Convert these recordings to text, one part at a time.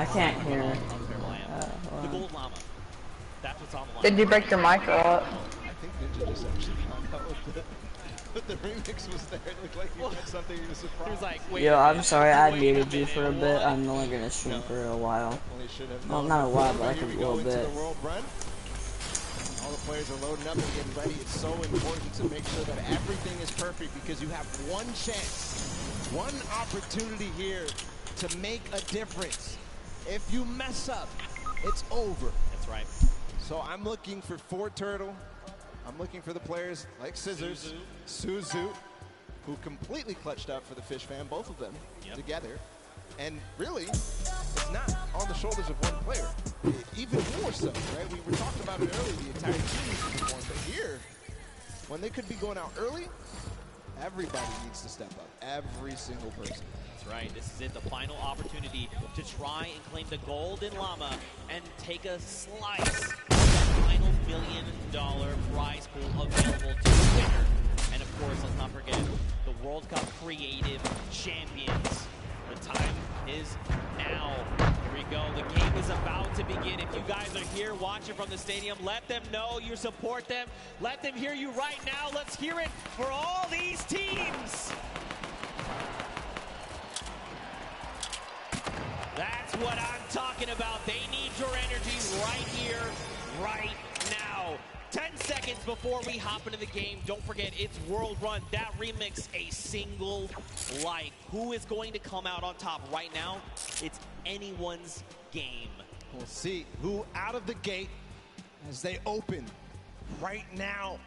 I can't hear. The gold llama. That's what's on the line. Did you break your mic or what? I think Ninja just actually found out what the remix was there. It looked like he had something he was surprised. He was like, wait Yo, I'm sorry, I wait muted a you for a minute, bit. what? I'm only gonna stream for a while. Well, he should have Well, known not a while, before, but like here a we go little into bit. the world run. All the players are loading up and getting ready. It's so important to make sure that everything is perfect because you have one chance, one opportunity here to make a difference. If you mess up, it's over. That's right. So I'm looking for ForTurtle. I'm looking for the players like Scissors, Suzu, who completely clutched up for the Fish Fam, both of them together. And really, it's not on the shoulders of one player. Even more so, right? We were talking about it earlier, the entire team needs to perform. But here, when they could be going out early, everybody needs to step up. Every single person. That's right. This is it, the final opportunity to try and claim the golden llama and take a slice of the final $1 million prize pool available to the winner. And of course, let's not forget the World Cup Creative Champions. The time is now. Here we go. The game is about to begin. If you guys are here watching from the stadium, let them know you support them. Let them hear you right now. Let's hear it for all these teams. That's what I'm talking about. They need your energy right here, right now. 10 seconds before we hop into the game, don't forget, it's World Run. That remix, a single life. Who is going to come out on top right now? It's anyone's game. We'll see who out of the gate as they open right now.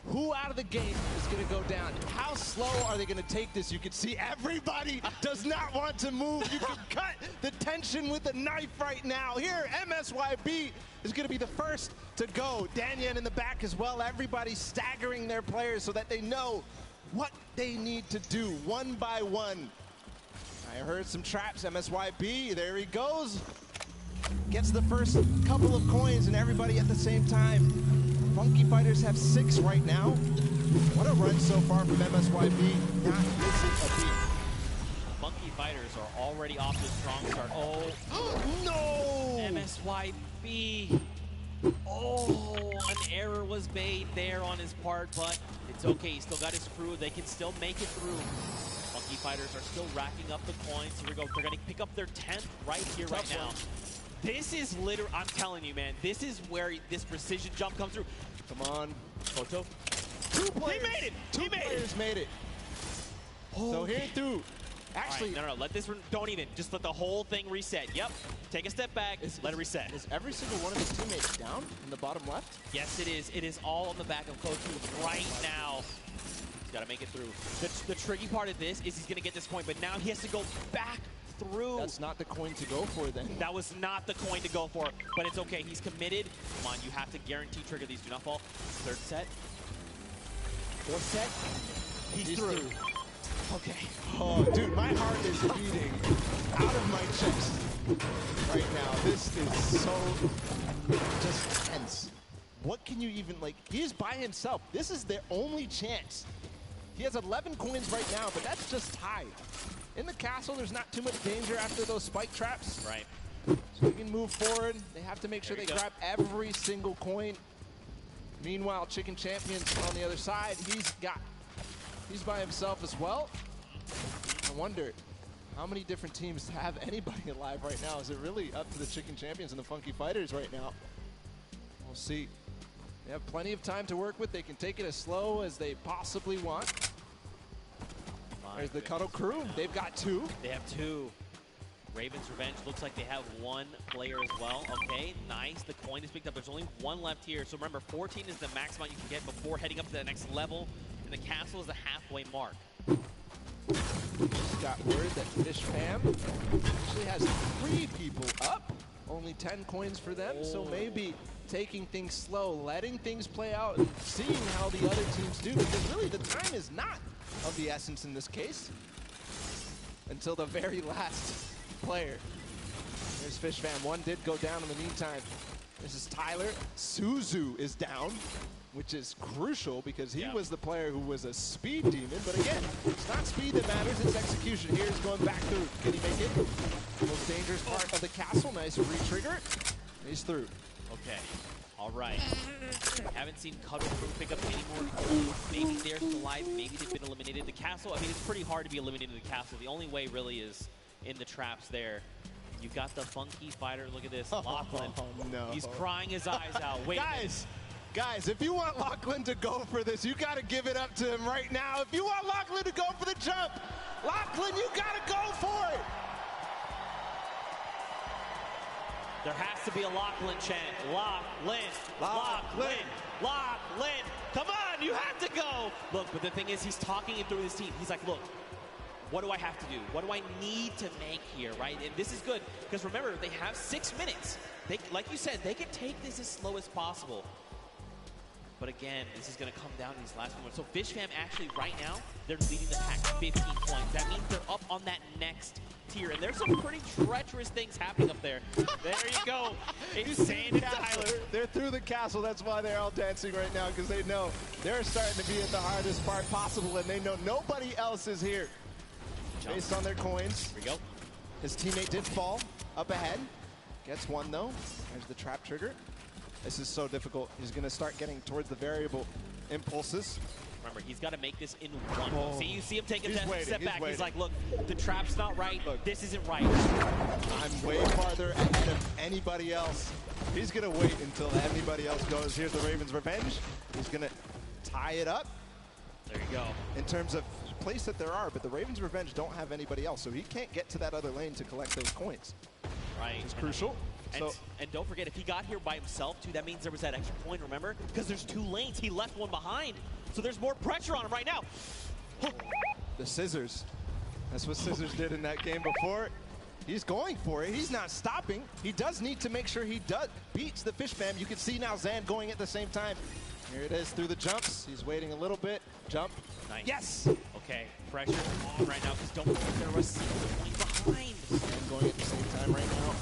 Who out of the gate is going to go down? How slow are they going to take this? You can see everybody does not want to move. You can cut the tension with a knife right now. Here, MSYB is going to be the first to go. Danyan in the back as well. Everybody staggering their players so that they know what they need to do one by one. I heard some traps. MSYB, there he goes. Gets the first couple of coins and everybody at the same time. Funky Fighters have 6 right now. What a run so far from MSYB, not missing a beat. Funky Fighters are already off to a strong start. Oh, no! MSYB. Oh, an error was made there on his part, but it's okay. He still got his crew. They can still make it through. Funky Fighters are still racking up the coins. Here we go. They're going to pick up their 10th right here, right now. This is literally, I'm telling you, man, this is where this precision jump comes through. Come on. Photo. 2 players. He made it. Two players made it. Oh, so here through. Actually, right, no, let this, don't even, just let the whole thing reset. Yep, take a step back, let it reset. Is every single one of his teammates down in the bottom left? Yes, it is. It is all on the back of Kotu right now. He's got to make it through. The tricky part of this is he's going to get this point, but now he has to go back through. That's not the coin to go for then. That was not the coin to go for, but it's okay. He's committed. Come on, you have to guarantee trigger these. Do not fall. 3rd set. 4th set. He's through. Okay. Oh, dude, my heart is beating out of my chest right now. This is so just tense. What can you even, like, he is by himself. This is their only chance. He has 11 coins right now, but that's just tied. In the castle, there's not too much danger after those spike traps. Right. So we can move forward. They have to make sure they grab every single coin. Meanwhile, Chicken Champions on the other side, he's by himself as well. I wonder how many different teams have anybody alive right now. Is it really up to the Chicken Champions and the Funky Fighters right now? We'll see. They have plenty of time to work with. They can take it as slow as they possibly want. There's the Cuddle crew. They've got 2. They have 2. Raven's Revenge looks like they have 1 player as well. Okay, nice. The coin is picked up. There's only 1 left here. So remember, 14 is the max amount you can get before heading up to the next level. And the castle is the halfway mark. Just got word that Fish Fam actually has 3 people up. Only 10 coins for them. So maybe taking things slow, letting things play out, and seeing how the other teams do. Because really, the time is not of the essence in this case until the very last player. There's Fish Fam. 1 did go down in the meantime. This is Tyler. Suzu is down. which is crucial because he was the player who was a speed demon. But again, it's not speed that matters, it's execution. Here he's going back through. Can he make it? Most dangerous part of the castle. Nice re-trigger. He's through. Okay. All right. Haven't seen Cuddle Crew pick up any more clues. Maybe they're still alive. Maybe they've been eliminated. The castle, I mean, it's pretty hard to be eliminated in the castle. The only way really is in the traps there. You've got the funky fighter. Look at this. Lachlan. Oh, no. He's crying his eyes out. Wait Guys, if you want Lachlan to go for this, you got to give it up to him right now. If you want Lachlan to go for the jump, Lachlan, you got to go for it. There has to be a Lachlan chant. Lachlan, Lachlan, Lachlan. Come on, you have to go. Look, but the thing is, he's talking it through his team. He's like, look, what do I have to do? What do I need to make here, right? And this is good, because remember, they have 6 minutes. They, like you said, they can take this as slow as possible. But again, this is going to come down to these last moments. So Fish Fam actually, right now, they're leading the pack 15 points. That means they're up on that next tier. And there's some pretty treacherous things happening up there. There you go. It's Sandy Tyler. They're through the castle. That's why they're all dancing right now, because they know they're starting to be at the hardest part possible, and they know nobody else is here. Based on their coins. Here we go. His teammate did fall up ahead. Gets one, though. There's the trap trigger. This is so difficult. He's going to start getting towards the variable impulses. Remember, he's got to make this in one go. See, you see him taking that step back. Waiting. He's like, look, the trap's not right. Look, this isn't right. I'm way farther ahead of anybody else. He's going to wait until anybody else goes. Here's the Ravens' Revenge. He's going to tie it up. There you go. In terms of place that there are, but the Ravens' Revenge don't have anybody else, so he can't get to that other lane to collect those coins. Right. It's crucial. And don't forget, if he got here by himself, too, that means there was that extra point, remember? Because there's 2 lanes. He left one behind. So there's more pressure on him right now. The scissors. That's what Scissors did in that game before. He's going for it. He's not stopping. He does need to make sure he beats the Fish Fam. You can see now Zan going at the same time. Here it is through the jumps. He's waiting a little bit. Jump. Nice. Yes! Okay, pressure on right now, because don't forget there was a point behind. Zan going at the same time right now.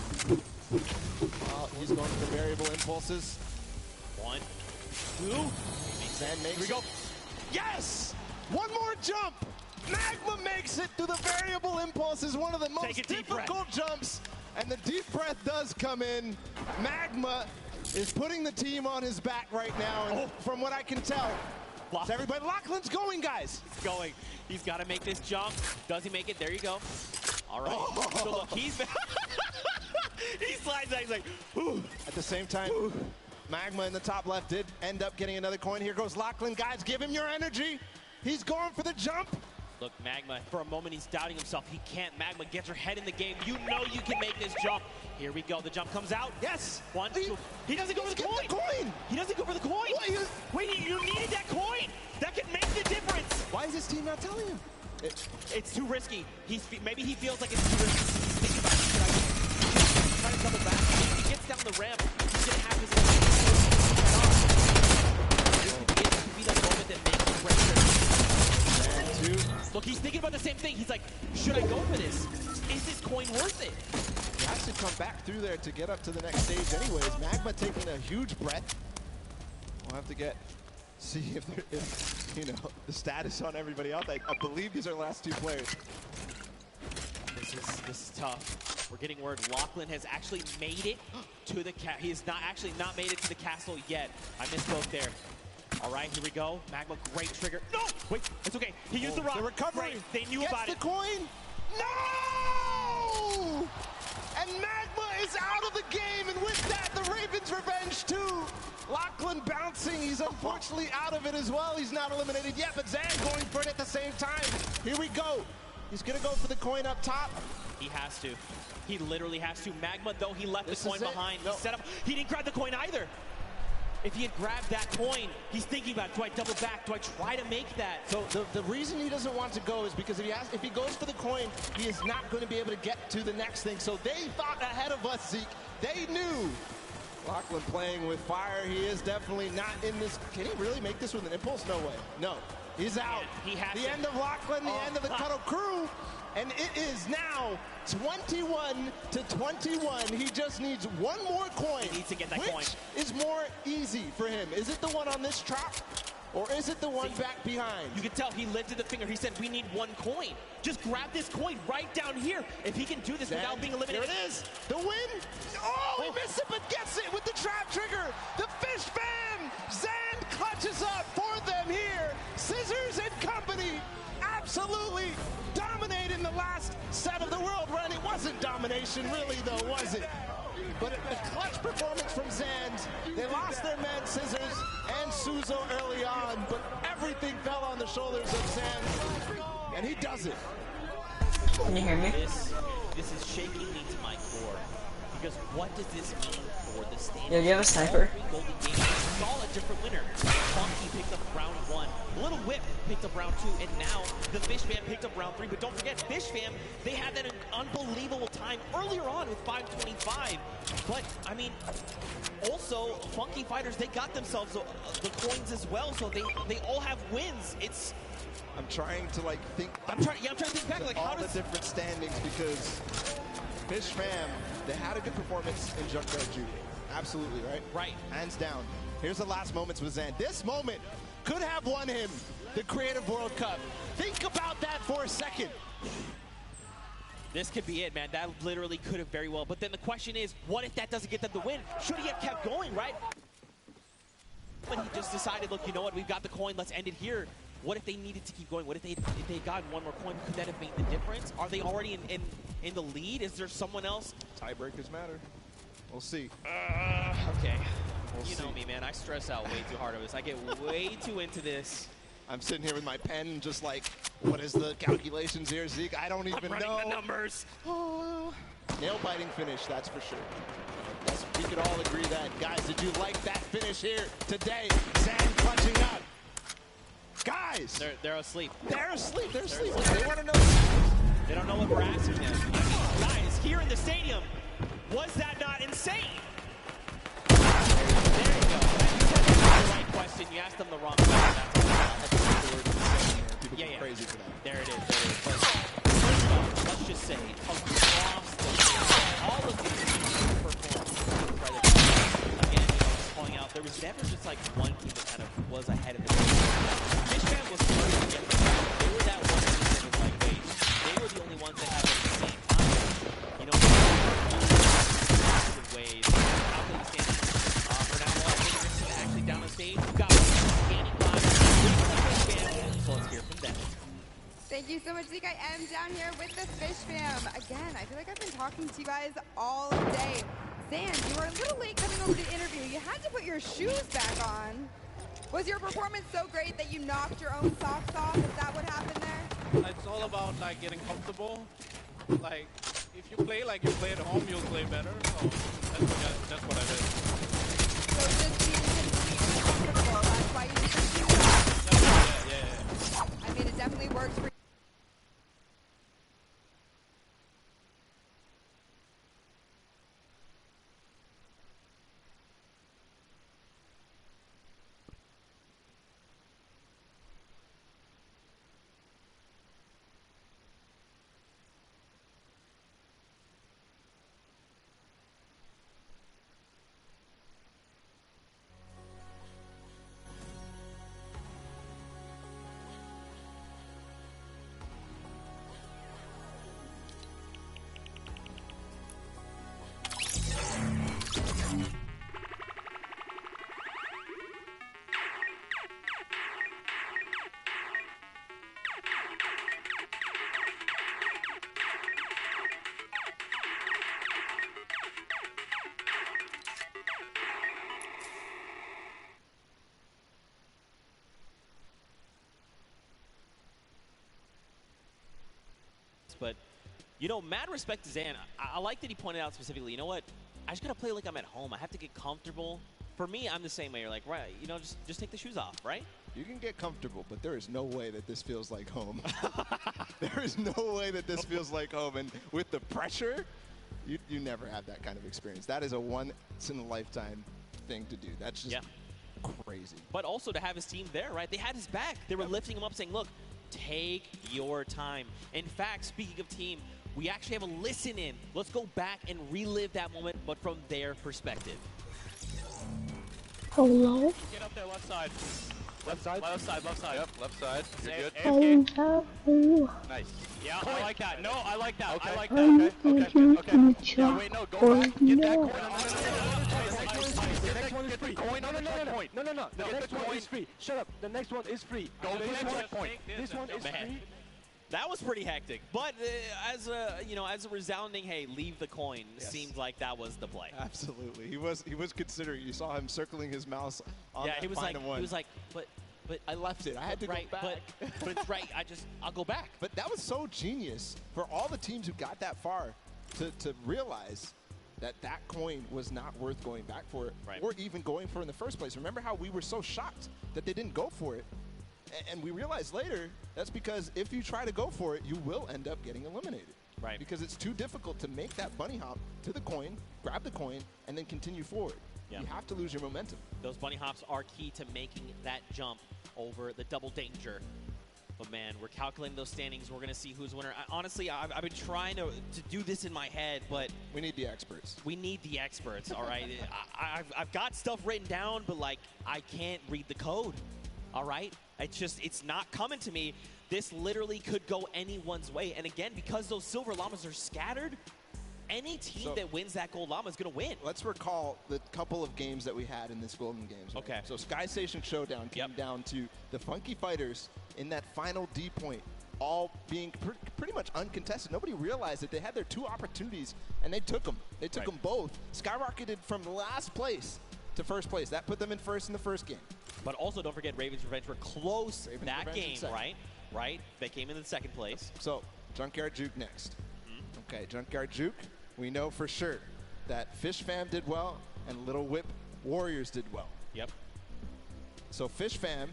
He's going for variable impulses. 1, 2. Zan makes Here we go. Yes! One more jump! Magma makes it through the variable impulses, one of the most difficult jumps. And the deep breath does come in. Magma is putting the team on his back right now. And from what I can tell, everybody, Lachlan's going, guys. He's going. He's got to make this jump. Does he make it? There you go. All right. So look, he's he slides out. He's like, ooh. At the same time, Magma in the top left did end up getting another coin. Here goes Lachlan. Guys, give him your energy. He's going for the jump. Look, Magma, for a moment, he's doubting himself. He can't. Magma, get your head in the game. You know you can make this jump. Here we go. The jump comes out. Yes. 1, 2. He doesn't go for the coin. He doesn't go for the coin. Wait, you needed that coin. That could make the difference. Why is his team not telling him? It's too risky. Maybe he feels like it's too risky. He's thinking about it. He's trying to double back. If he gets down the ramp, he's going to have his This could be the moment that makes the pressure. Look, he's thinking about the same thing. He's like, should I go for this? Is this coin worth it? He has to come back through there to get up to the next stage anyways. Magma taking a huge breath. We'll have to see if you know, the status on everybody else. I believe these are the last 2 players. This is tough. We're getting word Lachlan has actually made it to the he has not made it to the castle yet. I misspoke there. All right, here we go. Magma, great trigger. No! Wait, it's okay. He used the rock. The recovery. Great. They knew about it. Gets the coin. No! And Magma is out of the game, and with that, the Ravens' Revenge too. Lachlan bouncing. He's unfortunately out of it as well. He's not eliminated yet, but Zan going for it at the same time. Here we go. He's going to go for the coin up top. He has to. He literally has to. Magma, though, he left the coin behind. No. He set up. He didn't grab the coin either. If he had grabbed that coin, he's thinking about, do I double back? Do I try to make that? So the reason he doesn't want to go is because if he goes for the coin, he is not going to be able to get to the next thing. So they thought ahead of us, Zeke. They knew. Lachlan playing with fire. He is definitely not in this. Can he really make this with an impulse? No way. No. He's out. He has the end of Lachlan, the end of the Cuddle Crew. And it is now 21-21. He just needs one more coin. He needs to get that coin. Which is more easy for him? Is it the one on this trap? Or is it the one back behind? You can tell he lifted the finger. He said, we need one coin. Just grab this coin right down here. If he can do this without being eliminated. There it is. The win. Oh, he missed it, but gets it with the trap trigger. The fish fam. Zand clutches up for them here. Scissors and company absolutely dominating the last set of the world run. It wasn't domination really though, was it? But a clutch performance from Zand. They lost their men, Scissors and Suzo early on, but everything fell on the shoulders of Zand, and he does it. Can you hear me? This is shaking me to my core. Because what does this mean for the standings? Yeah, do you have a sniper? Golden Games saw a different winner. Funky picked up round 1. Little Whip picked up round 2, and now the Fish Fam picked up round 3. But don't forget, Fish Fam, they had that unbelievable time earlier on with 5:25. But I mean, also Funky Fighters, they got themselves the coins as well, so they all have wins. It's I'm trying to like think. I'm trying to think back, like all how does the different standings, because Fish Fam, they had a good performance in Junkyard Judy. Absolutely, right? Right. Hands down. Here's the last moments with Zand. This moment could have won him the Creative World Cup. Think about that for a second. This could be it, man. That literally could have very well. But then the question is, what if that doesn't get them the win? Should he have kept going, right? But he just decided, look, you know what? We've got the coin. Let's end it here. What if they needed to keep going? What if they had gotten one more coin? Could that have made the difference? Are they already in the lead? Is there someone else? Tiebreakers matter. We'll see. Okay. We'll You know see. me, man. I stress out way too hard of this. I get way too into this. I'm sitting here with my pen, just like, what is the calculations here, Zeke? I don't even Running know. the numbers. Oh, nail-biting finish, that's for sure. Yes, we could all agree that. Guys, did you like that finish here today? Zand clutching up. Guys! They're asleep. They're asleep. They're asleep. asleep. They want to know. They don't know what we're asking them. Guys, here in the stadium, was that not insane? There you go. You said the right question. You asked them the wrong question. People Yeah, go yeah. crazy for that. There it is. But first of all, let's just say, across the board, all of these performances, again, just calling out, there was never just like one team that kind of was ahead of the Fish Fam was first to get the win. They were that one team that was like, wait, they were the only ones that had it at the same time. You know, massive ways. How can we stand it? For now, we're actually down the stage. We've got standing by. Fish Fam. So let's hear from them. Thank you so much, Zeke. I am down here with the Fish Fam. Again, I feel like I've been talking to you guys all day. Zand, you were a little late coming over to the interview. You had to put your shoes back on. Was your performance so great that you knocked your own socks off? Is that what happened there? It's all about like getting comfortable. Like if you play like you play at home, you'll play better. So that's what I did. So just being completely comfortable, that's why you did your shoes off. Yeah. I mean, it definitely works for you. But, you know, mad respect to Zand. I like that he pointed out specifically, you know what? I just got to play like I'm at home. I have to get comfortable. For me, I'm the same way. You're like, right, you know, just take the shoes off, right? You can get comfortable, but there is no way that this feels like home. There is no way that this feels like home. And with the pressure, you never have that kind of experience. That is a once-in-a-lifetime thing to do. That's just crazy. But also to have his team there, right? They had his back. They were lifting him up saying, look, Take your time. In fact, speaking of team, we actually have a listen in. Let's go back and relive that moment, but from their perspective. Hello? Get up there, left side. Left side? Left side, left side. Yep, left side. You're good. Hello? Nice. Yeah, I like that. No, I like that. Okay. I like Are that. you Okay, thinking okay. to Yeah, chat wait, no, go or back. Get that no? coin. The next one is free. Coin on the checkpoint. No. The Get next the one coin. is free. Shut up. The next one is free. Go to the Just checkpoint. take This one and is jump Man. free. That was pretty hectic, but as a as a resounding, hey, leave the coin, Yes. seemed like that was the play. Absolutely. He was considering. You saw him circling his mouse on Yeah, that he was like, final one. but I left it. I had to right, go back. but it's right. I'll go back. But that was so genius for all the teams who got that far to realize that that coin was not worth going back for Right. or even going for in the first place. Remember how we were so shocked that they didn't go for it? And we realized later that's because if you try to go for it, you will end up getting eliminated. Right. Because it's too difficult to make that bunny hop to the coin, grab the coin, and then continue forward. Yeah. You have to lose your momentum. Those bunny hops are key to making that jump over the double danger. But man, we're calculating those standings. We're gonna see who's winner. Honestly, I've been trying to do this in my head, but We need the experts. we need the experts. All right, I've got stuff written down, but like I can't read the code. All right, it's not coming to me. This literally could go anyone's way. And again, because those silver llamas are scattered, any team So- that wins that gold llama is gonna win. Let's recall the couple of games that we had in this Golden Games. right? Okay. So Sky Station Showdown came Yep. down to the Funky Fighters in that final D point, all being pretty much uncontested. Nobody realized that they had their two opportunities, and they took them. They took Right. them both. Skyrocketed from last place to first place. That put them in first in the first game. But also, don't forget, Ravens Revenge were close Ravens that Revenge in game, second. right? Right? They came in the second place. So Junkyard Juke next. Mm-hmm. Okay, Junkyard Juke. We know for sure that Fish Fam did well and Little Whip Warriors did well. Yep. So Fish Fam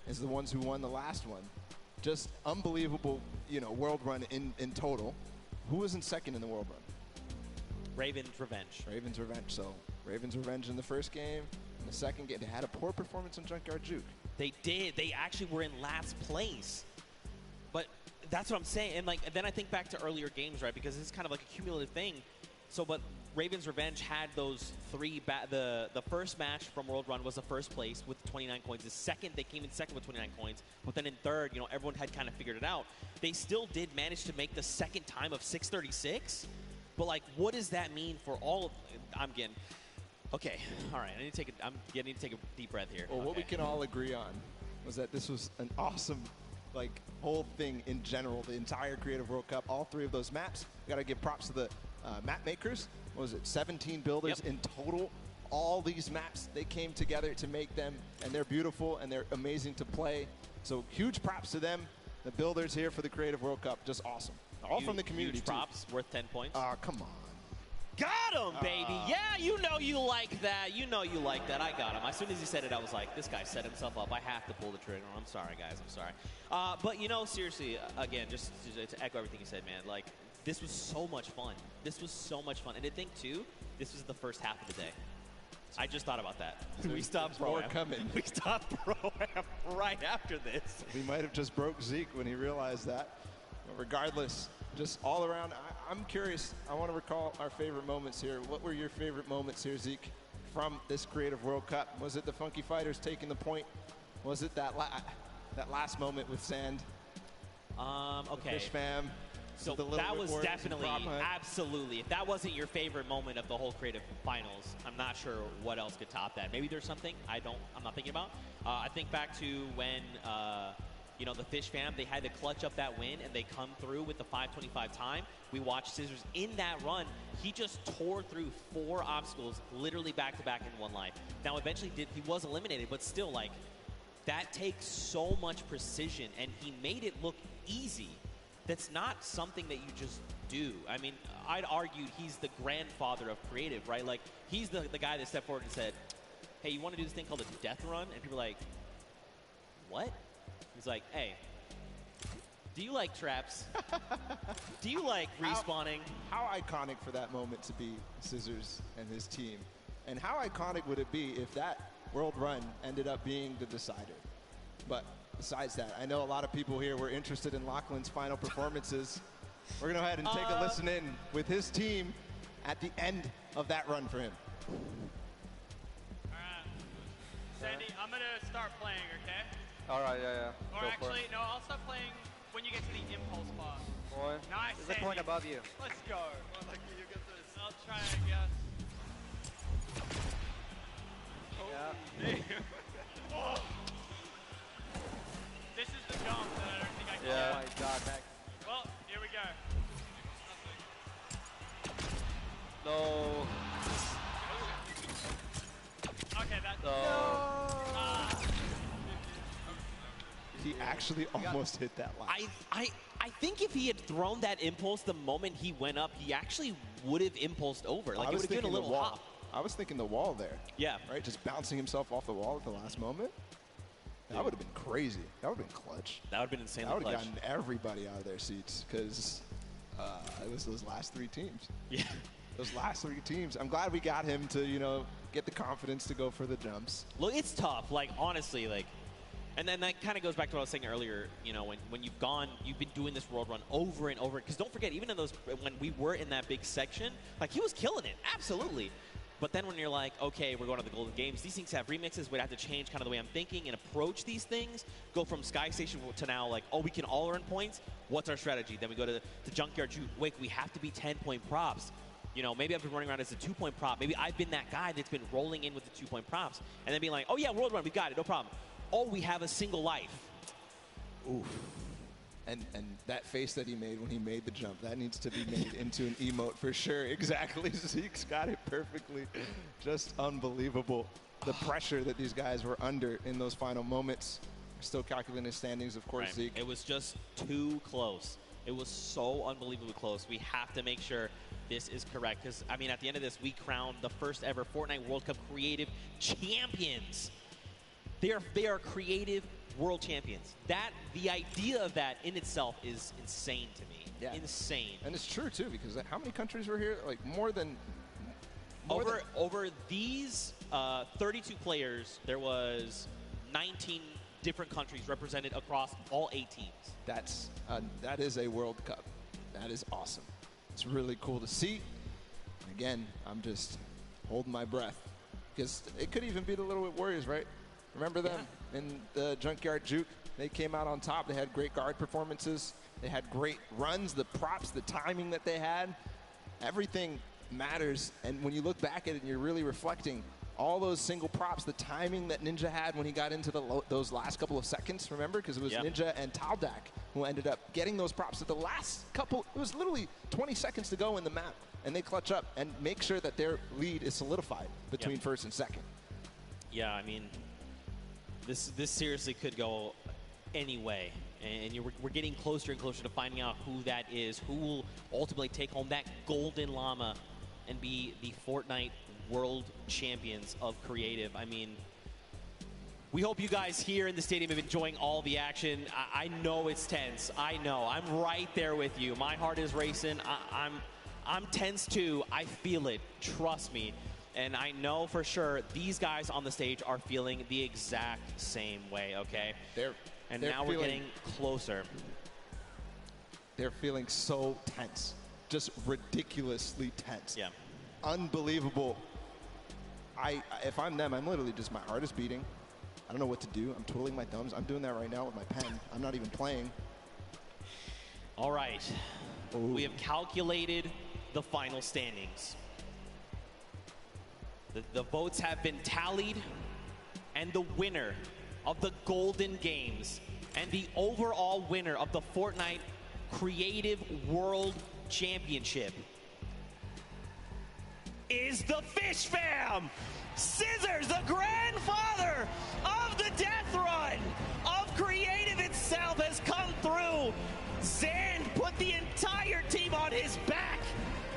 is the ones who won the last one. Just unbelievable, world run in total. Who was in second in the world run? Ravens Revenge. Ravens Revenge. So Ravens Revenge in the first game. In the second game, they had a poor performance on Junkyard Juke. They did. They actually were in last place. But that's what I'm saying. And then I think back to earlier games, right? Because this is kind of like a cumulative thing. So, but Ravens Revenge had those three. The first match from World Run was the first place with 29 coins. The second, they came in second with 29 coins. But then in third, everyone had kind of figured it out. They still did manage to make the second time of 636. But what does that mean for all of? I'm getting. Okay, all right. I need to take a deep breath here. Well, what we Okay. can all agree on was that this was an awesome, whole thing in general. The entire Creative World Cup, all three of those maps. We got to give props to the map makers. What was it? 17 builders Yep. in total. All these maps, they came together to make them, and they're beautiful and they're amazing to play. So huge props to them, the builders here for the Creative World Cup. Just awesome. All from the community. Huge props, worth 10 points. Oh, come on. Got him, baby. Yeah, you know you like that. You know you like that. I got him. As soon as he said it, I was like, this guy set himself up. I have to pull the trigger. I'm sorry, guys. I'm sorry. But, seriously, again, just to echo everything you said, man, this was so much fun. This was so much fun. And to think, too, this was the first half of the day. I just thought about that. We stopped There's more Pro-Am. coming. We stopped Pro-Am right after this. We might have just broke Zeke when he realized that. But regardless, just all around, I'm curious. I want to recall our favorite moments here. What were your favorite moments here, Zeke, from this Creative World Cup? Was it the Funky Fighters taking the point? Was it that last moment with Sand? Okay. Fish Fam? So the Little that Whip was Warriors and definitely, Prop Hunt? absolutely. If that wasn't your favorite moment of the whole Creative Finals, I'm not sure what else could top that. Maybe there's something I'm not thinking about. I think back to when, the Fish Fam, they had to clutch up that win and they come through with the 5:25 time. We watched Scissors in that run. He just tore through 4 obstacles, literally back to back in one life. Now, eventually he was eliminated, but still, that takes so much precision, and he made it look easy. That's not something that you just do. I mean, I'd argue he's the grandfather of creative, right? He's the guy that stepped forward and said, hey, you want to do this thing called a death run? And people are like, what? He's like, hey, do you like traps? Do you like respawning? How iconic for that moment to be Scissors and his team. And how iconic would it be if that World Run ended up being the decider? But besides that, I know a lot of people here were interested in Lachlan's final performances. We're going to go ahead and take a listen in with his team at the end of that run for him. All right. Sandy, I'm going to start playing, okay? All right, yeah. Or actually, no, I'll start playing when you get to the impulse bar. Boy. Nice, There's a Sandy. point above you. Let's go. Well, lucky you get this. I'll try, I guess. Yeah. Oh. This is the jump that I don't think I can. Yeah. Oh my God, Max. Well, here we go. No. Okay, that's... No. He actually almost hit that line. I think if he had thrown that impulse the moment he went up, he actually would have impulsed over. Like, it would have been a little hop. I was thinking the wall there. Yeah. Right? Just bouncing himself off the wall at the last moment. That would have been crazy. That would have been clutch. That would have been insanely clutch. That would clutch. have gotten everybody out of their seats because it was those last three teams. Yeah. Those last three teams. I'm glad we got him to, you know, get the confidence to go for the jumps. Look, it's tough. Like, honestly, like, and then that kind of goes back to what I was saying earlier, you know, when you've been doing this world run over and over. Because don't forget, even in those, when we were in that big section, like, he was killing it. Absolutely. But then when you're like, okay, we're going to the Golden Games, these things have remixes. We'd have to change kind of the way I'm thinking and approach these things. Go from Sky Station to now, like, oh, we can all earn points. What's our strategy? Then we go to the Junkyard Juke. Wait, we have to be 10-point props. You know, maybe I've been running around as a 2-point prop. Maybe I've been that guy that's been rolling in with the 2-point props. And then being like, oh, yeah, world run, we got it, no problem. Oh, we have a single life. Oof. And that face that he made when he made the jump, that needs to be made into an emote for sure. Exactly. Zeke's got it perfectly. Just unbelievable. The pressure that these guys were under in those final moments. Still calculating his standings, of course, Right. Zeke. It was just too close. It was so unbelievably close. We have to make sure this is correct. Because, I mean, at the end of this, we crowned the first ever Fortnite World Cup Creative Champions. They are creative world champions. The idea of that in itself is insane to me. Yeah. Insane. And it's true, too, because how many countries were here? Like, more than over these 32 players, there was 19 different countries represented across all 8 teams. That is a World Cup. That is awesome. It's really cool to see. Again, I'm just holding my breath because it could even be the Little Warriors, right? Remember them in the Junkyard Juke? They came out on top. They had great guard performances. They had great runs, the props, the timing that they had. Everything matters. And when you look back at it and you're really reflecting, all those single props, the timing that Ninja had when he got into those last couple of seconds, remember? Because it was Ninja and Taldak who ended up getting those props at the last couple. It was literally 20 seconds to go in the map. And they clutch up and make sure that their lead is solidified between first and second. Yeah, I mean, this seriously could go any way. And we're getting closer and closer to finding out who that is, who will ultimately take home that golden llama and be the Fortnite World Champions of Creative. I mean, we hope you guys here in the stadium have enjoying all the action. I know it's tense. I know. I'm right there with you. My heart is racing. I'm tense too. I feel it. Trust me. And I know for sure these guys on the stage are feeling the exact same way, okay? Now we're getting closer. They're feeling so tense. Just ridiculously tense. Yeah. Unbelievable. If I'm them, I'm literally just, my heart is beating. I don't know what to do. I'm twiddling my thumbs. I'm doing that right now with my pen. I'm not even playing. All right. Ooh. We have calculated the final standings. The votes have been tallied, and the winner of the Golden Games and the overall winner of the Fortnite Creative World Championship is the Fish Fam! Scissors, the grandfather of the death run of Creative itself, has come through. Zand put the entire team on his back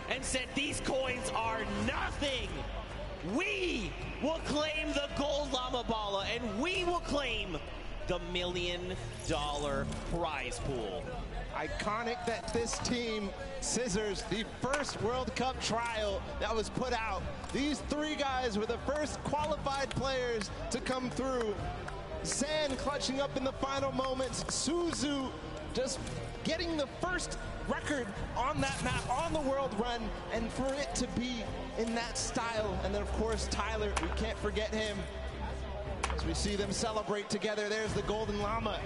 and said these coins are nothing. We will claim the gold llama balla, and we will claim the $1 million prize pool. Iconic that this team, Scissors, the first World Cup trial that was put out. These 3 guys were the first qualified players to come through. Zan clutching up in the final moments. Suzu just getting the first record on that map, on the world run, and for it to be in that style. And then, of course, Tyler, we can't forget him. As we see them celebrate together, there's the Golden Llama.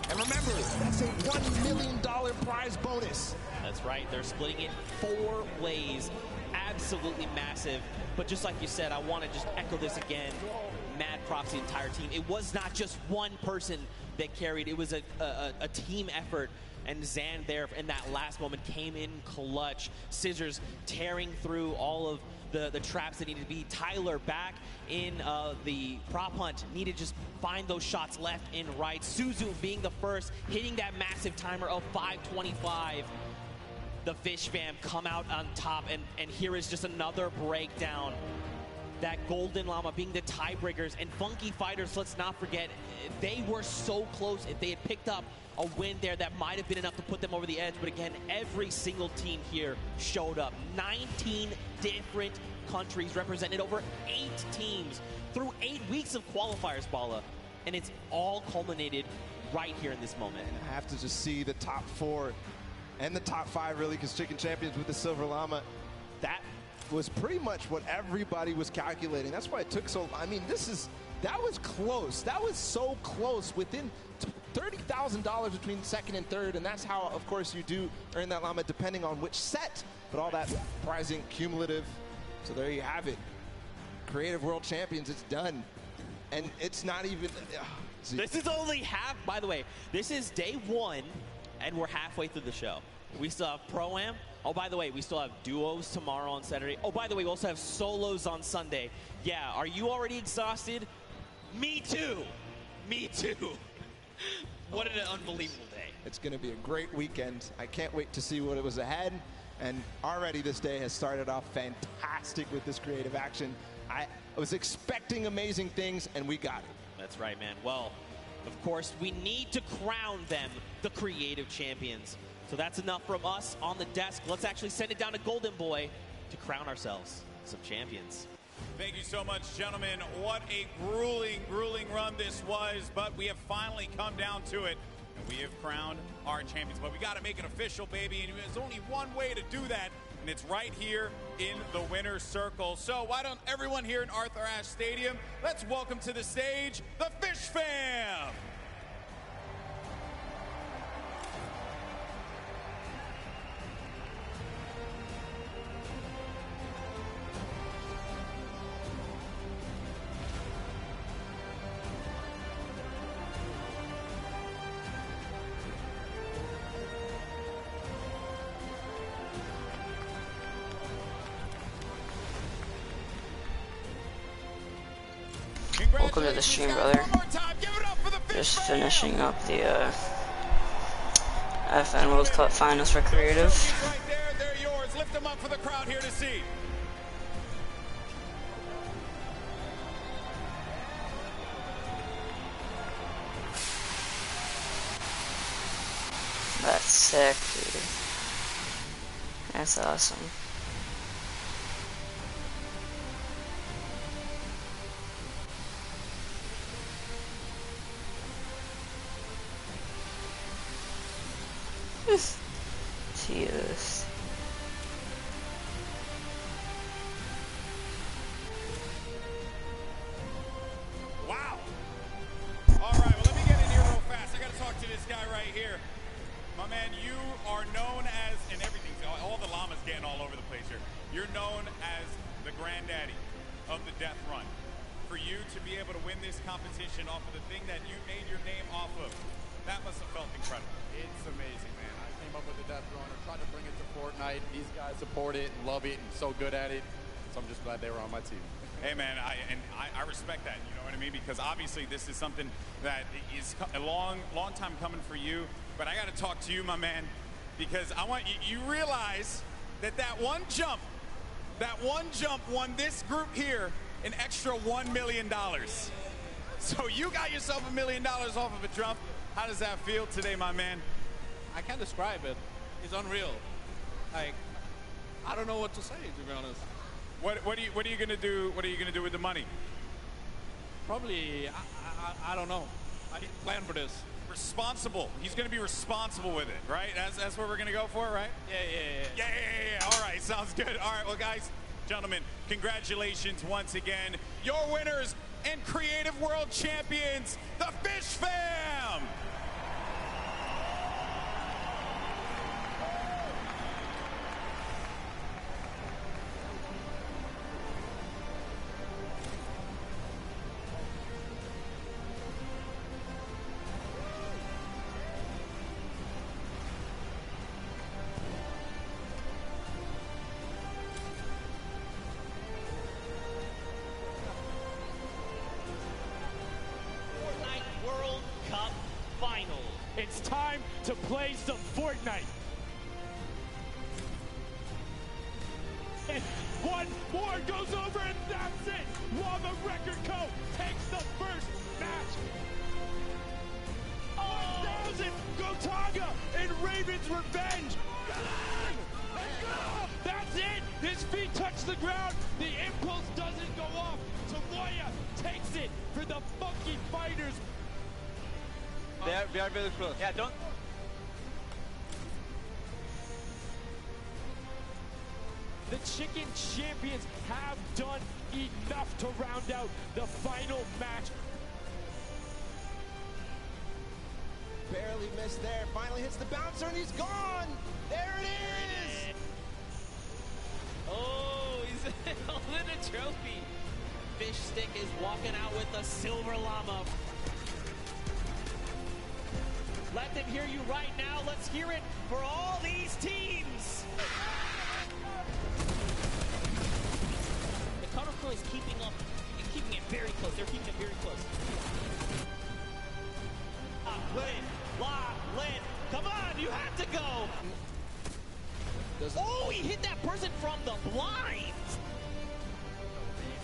And remember, that's a $1 million prize bonus. That's right. They're splitting it 4 ways. Absolutely massive. But just like you said, I want to just echo this again. Mad props to the entire team. It was not just one person that carried. It was a team effort. And Zan there in that last moment came in clutch. Scissors tearing through all of the traps that needed to be. Tyler back in the prop hunt. Needed to just find those shots left and right. Suzu being the first, hitting that massive timer of 5:25. The Fish fam come out on top, and here is just another breakdown. That Golden Llama being the tiebreakers, and Funky Fighters, let's not forget, they were so close. If they had picked up a win there, that might have been enough to put them over the edge. But again, every single team here showed up. 19 different countries represented, over 8 teams through 8 weeks of qualifiers, Bala. And it's all culminated right here in this moment. I have to just see the top 4 and the top 5, really, because Chicken Champions with the Silver Llama, that was pretty much what everybody was calculating. That's why it took so, I mean, that was close. That was so close, within $30,000 between second and third, and that's how, of course, you do earn that llama depending on which set, but all that prizing cumulative. So there you have it. Creative World Champions, it's done. And it's not even... This is only half, by the way, this is day 1, and we're halfway through the show. We still have Pro-Am. Oh, by the way, we still have duos tomorrow on Saturday. Oh, by the way, we also have solos on Sunday. Yeah, are you already exhausted? Me too. Me too. What an unbelievable day. It's going to be a great weekend. I can't wait to see what it was ahead. And already this day has started off fantastic with this creative action. I was expecting amazing things, and we got it. That's right, man. Well, of course, we need to crown them the creative champions. So that's enough from us on the desk. Let's actually send it down to Golden Boy to crown ourselves some champions. Thank you so much, gentlemen. What a grueling, grueling run this was, but we have finally come down to it, and we have crowned our champions. But we got to make it official, baby, and there's only one way to do that, and it's right here in the winner's circle. So why don't everyone here in Arthur Ashe Stadium, let's welcome to the stage the Fish fam. Welcome to the stream, brother. Just finishing up the FN World Cup Finals for Creative. Right there, they're yours. Lift them up for the crowd here to see. That's sick, dude. That's awesome. Jesus. Wow. All right, well, let me get in here real fast. I got to talk to this guy right here. My man, you are known as, and everything, all the llamas getting all over the place here. You're known as the granddaddy of the death run. For you to be able to win this competition off of the thing that you made your name off of, that must have felt incredible. It's amazing, man. I came up with the Death Run. I tried to bring it to Fortnite. These guys support it and love it and so good at it. So I'm just glad they were on my team. Hey, man, I respect that, you know what I mean? Because obviously this is something that is a long time coming for you. But I got to talk to you, my man, because I want you realize that one jump won this group here an extra $1 million. So you got yourself $1 million off of a jump. How does that feel today, my man? I can't describe it. It's unreal. Like, I don't know what to say, to be honest. What are you gonna do? What are you gonna do with the money? Probably, I don't know. I didn't plan for this. Responsible. He's going to be responsible with it, right? That's what we're going to go for, right? Yeah. All right, sounds good. All right, well, guys, gentlemen, congratulations once again. Your winners and Creative World Champions, the Fish Fam! Fortnite World Cup Finals. It's time to play some Fortnite. And one more goes over and that's it. Lava Record Co. takes the first match. 1,000 Gotaga and Raven's Revenge. That's it. His feet touch the ground. The impulse doesn't go off. Tamoya takes it for the Funky Fighters. We are very close. Yeah, don't. The Chicken Champions have done enough to round out the final match. Barely missed there. Finally hits the bouncer and he's gone. There it is. Oh, he's holding a trophy. Fish Stick is walking out with a silver llama. Let them hear you right now. Let's hear it for all these teams. The Color Crew is keeping it very close. They're keeping it very close. Lin, come on, you have to go. Oh, he hit that person from the blinds.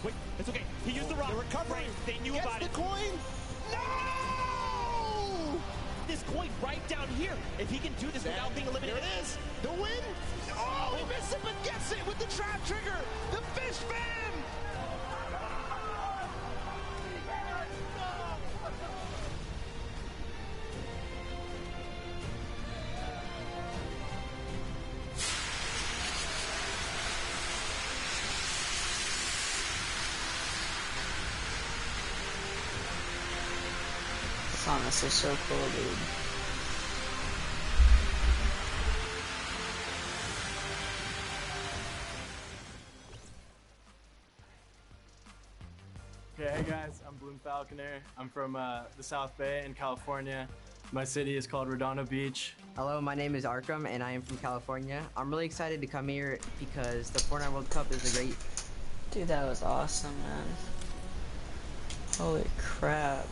Wait, it's okay. He used the rock. The recovery. They knew about it. Gets the coin. No! This coin right down here. If he can do this without being eliminated. There it is. The win. Oh, he missed it, but gets it with the trap trigger. The Fish Fam. It's honestly so cool, dude. Okay, hey guys, I'm Bloom Falconer. I'm from the South Bay in California. My city is called Redondo Beach. Hello, my name is Arkham and I am from California. I'm really excited to come here because the Fortnite World Cup is a great... Dude, that was awesome, man. Holy crap.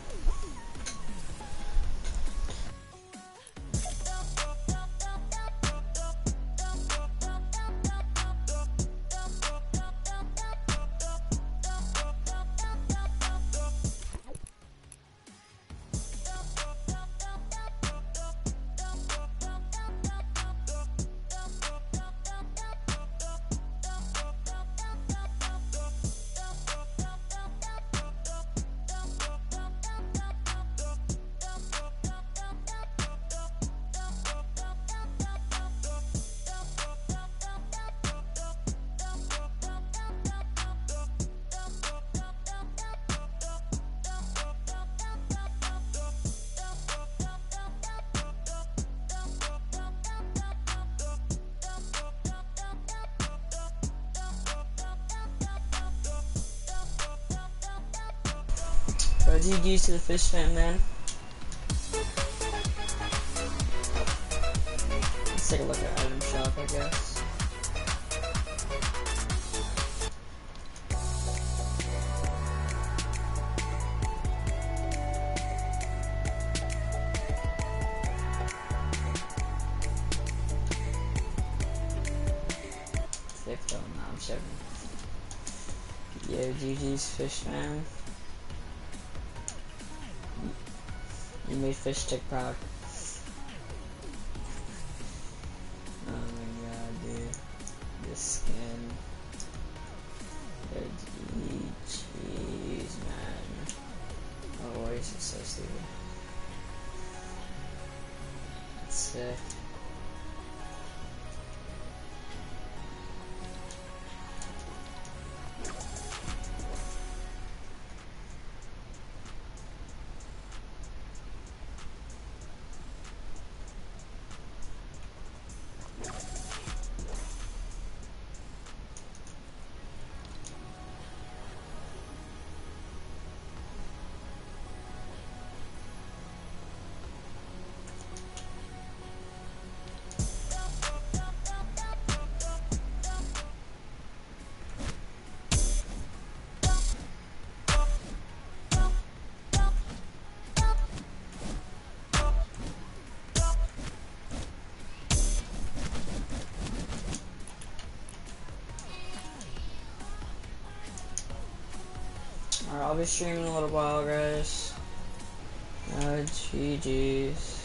Bro, GG's to the Fish Fam, man. Let's take a look at item shop, I guess. Thick though, no, I'm joking. Yo, GG's Fish Fam. You made Fish Stick proud. Oh my god, dude. This skin. Jeez, man. Oh, why is it so stupid? sick. Alright, I'll be streaming in a little while, guys. GG's.